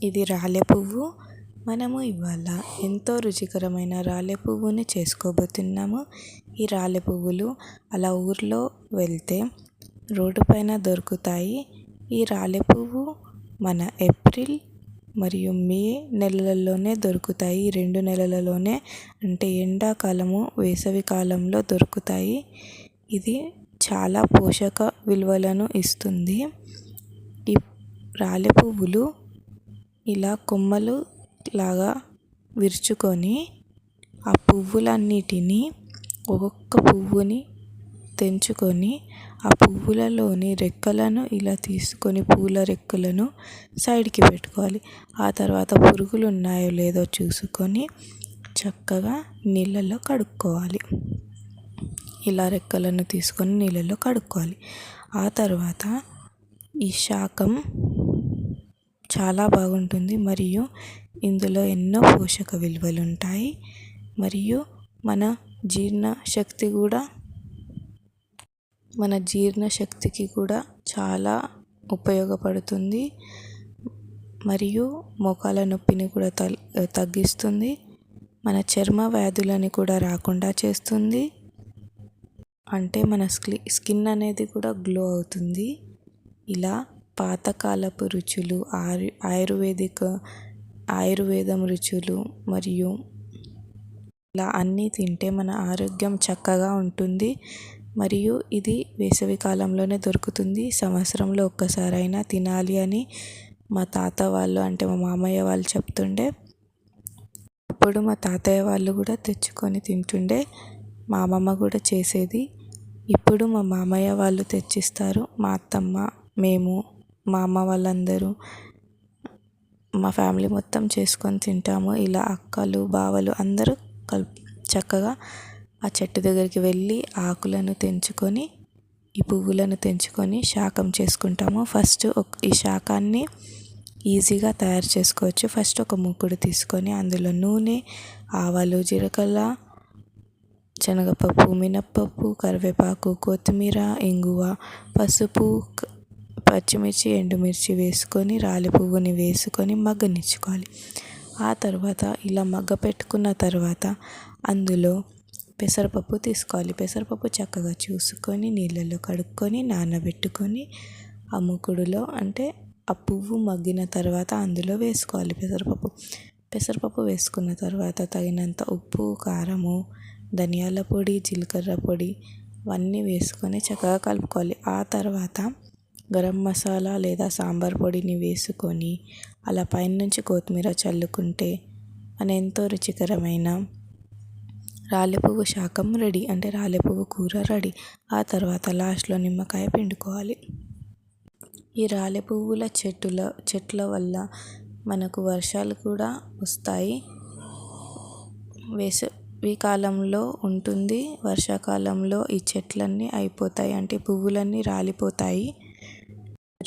ఇది రాలె పువ్వు. మనము ఇవాళ ఎంతో రుచికరమైన రాలె పువ్వుని చేసుకోబోతున్నాము. ఈ రాలె పువ్వులు అలా ఊర్లో వెళ్తే రోడ్డు పైన దొరుకుతాయి. ఈ రాలె పువ్వు మన ఏప్రిల్ మరియు మే నెలలలోనే దొరుకుతాయి. 2 నెలలలోనే, అంటే ఎండాకాలము వేసవి కాలంలో దొరుకుతాయి. ఇది చాలా పోషక విలువలను ఇస్తుంది. ఈ రాలె పువ్వులు ఇలా కొమ్మలు లాగా విరుచుకొని ఆ పువ్వులన్నిటినీ ఒక్కొక్క పువ్వుని తెంచుకొని ఆ పువ్వులలోని రెక్కలను ఇలా తీసుకొని పూల రెక్కలను సైడ్కి పెట్టుకోవాలి. ఆ తర్వాత పురుగులు ఉన్నాయో లేదో చూసుకొని చక్కగా నీళ్ళల్లో కడుక్కోవాలి. ఇలా రెక్కలను తీసుకొని నీళ్ళల్లో కడుక్కోవాలి. ఆ తర్వాత ఈ శాకం చాలా బాగుంటుంది మరియు ఇందులో ఎన్నో పోషక విలువలు ఉంటాయి. మరియు మన జీర్ణశక్తికి కూడా చాలా ఉపయోగపడుతుంది. మరియు మోకాల నొప్పిని కూడా తగ్గిస్తుంది. మన చర్మ వ్యాధులని కూడా రాకుండా చేస్తుంది. అంటే మన స్కిన్ అనేది కూడా గ్లో అవుతుంది. ఇలా పాతకాలపు రుచులు, ఆయుర్వేదం రుచులు మరియు ఇలా అన్నీ తింటే మన ఆరోగ్యం చక్కగా ఉంటుంది. మరియు ఇది వేసవి కాలంలోనే దొరుకుతుంది. సంవత్సరంలో ఒక్కసారైనా తినాలి అని మా తాత వాళ్ళు, అంటే మా మామయ్య వాళ్ళు చెప్తుండే. అప్పుడు మా తాతయ్య వాళ్ళు కూడా తెచ్చుకొని తింటుండే. మా అమ్మమ్మ కూడా చేసేది. ఇప్పుడు మా మామయ్య వాళ్ళు తెచ్చిస్తారు. మా అత్తమ్మ, మేము, మా అమ్మ వాళ్ళందరూ, మా ఫ్యామిలీ మొత్తం చేసుకొని తింటాము. ఇలా అక్కలు, బావలు అందరూ చక్కగా ఆ చెట్టు దగ్గరికి వెళ్ళి ఆకులను తెంచుకొని, ఈ పువ్వులను తెంచుకొని శాకం చేసుకుంటాము. ఫస్ట్ ఈ శాకాన్ని ఈజీగా తయారు చేసుకోవచ్చు. ఫస్ట్ ఒక మూకుడు తీసుకొని అందులో నూనె, ఆవాలు, జీలకర్ర, శనగపప్పు, మినప్పప్పు, కరివేపాకు, కొత్తిమీర, ఇంగువ, పసుపు, పచ్చిమిర్చి, ఎండుమిర్చి వేసుకొని రాలి పువ్వుని వేసుకొని మగ్గనిచ్చుకోవాలి. ఆ తర్వాత ఇలా మగ్గ పెట్టుకున్న తర్వాత అందులో పెసరపప్పు తీసుకోవాలి. పెసరపప్పు చక్కగా చూసుకొని నీళ్ళల్లో కడుక్కొని నానబెట్టుకొని ఆ మూకుడులో, అంటే ఆ పువ్వు మగ్గిన తర్వాత అందులో వేసుకోవాలి పెసరపప్పు వేసుకున్న తర్వాత తగినంత ఉప్పు, కారము, ధనియాల పొడి, జీలకర్ర పొడి అవన్నీ వేసుకొని చక్కగా కలుపుకోవాలి. ఆ తర్వాత గరం మసాలా లేదా సాంబార్ పొడిని వేసుకొని అలా పైనుంచి కొత్తిమీర చల్లుకుంటే మన ఎంతో రుచికరమైన రాలిపువ్వు శాకం రెడీ, అంటే రాలిపువ్వు కూర రెడీ. ఆ తర్వాత లాస్ట్లో నిమ్మకాయ పిండుకోవాలి. ఈ రాలిపువ్వుల చెట్ల వల్ల మనకు వర్షాలు కూడా వస్తాయి. వేసవి కాలంలో ఉంటుంది, వర్షాకాలంలో ఈ చెట్లన్నీ అయిపోతాయి, అంటే పువ్వులన్నీ రాలిపోతాయి.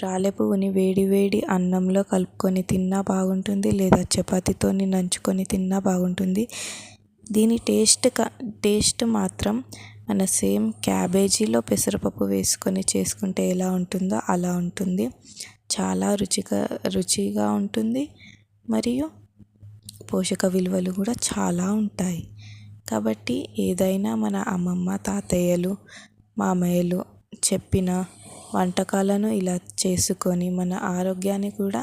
రాలె పువ్వుని వేడి వేడి అన్నంలో కలుపుకొని తిన్నా బాగుంటుంది, లేదా చపాతీతో నంచుకొని తిన్నా బాగుంటుంది. దీని టేస్ట్ మాత్రం మన సేమ్ క్యాబేజీలో పెసరపప్పు వేసుకొని చేసుకుంటే ఎలా ఉంటుందో అలా ఉంటుంది. చాలా రుచిగా ఉంటుంది మరియు పోషక విలువలు కూడా చాలా ఉంటాయి. కాబట్టి ఏదైనా మన అమ్మమ్మ, తాతయ్యలు, మామయ్యలు చెప్పిన వంటకాలను ఇలా చేసుకొని మన ఆరోగ్యాన్ని కూడా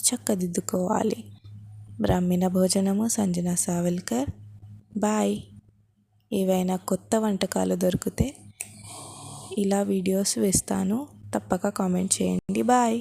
చక్కదిద్దుకోవాలి. బ్రాహ్మణ భోజనము, సంజన సావల్కర్. బాయ్. ఏవైనా కొత్త వంటకాలు దొరికితే ఇలా వీడియోస్ వేస్తాను, తప్పక కామెంట్ చేయండి. బాయ్.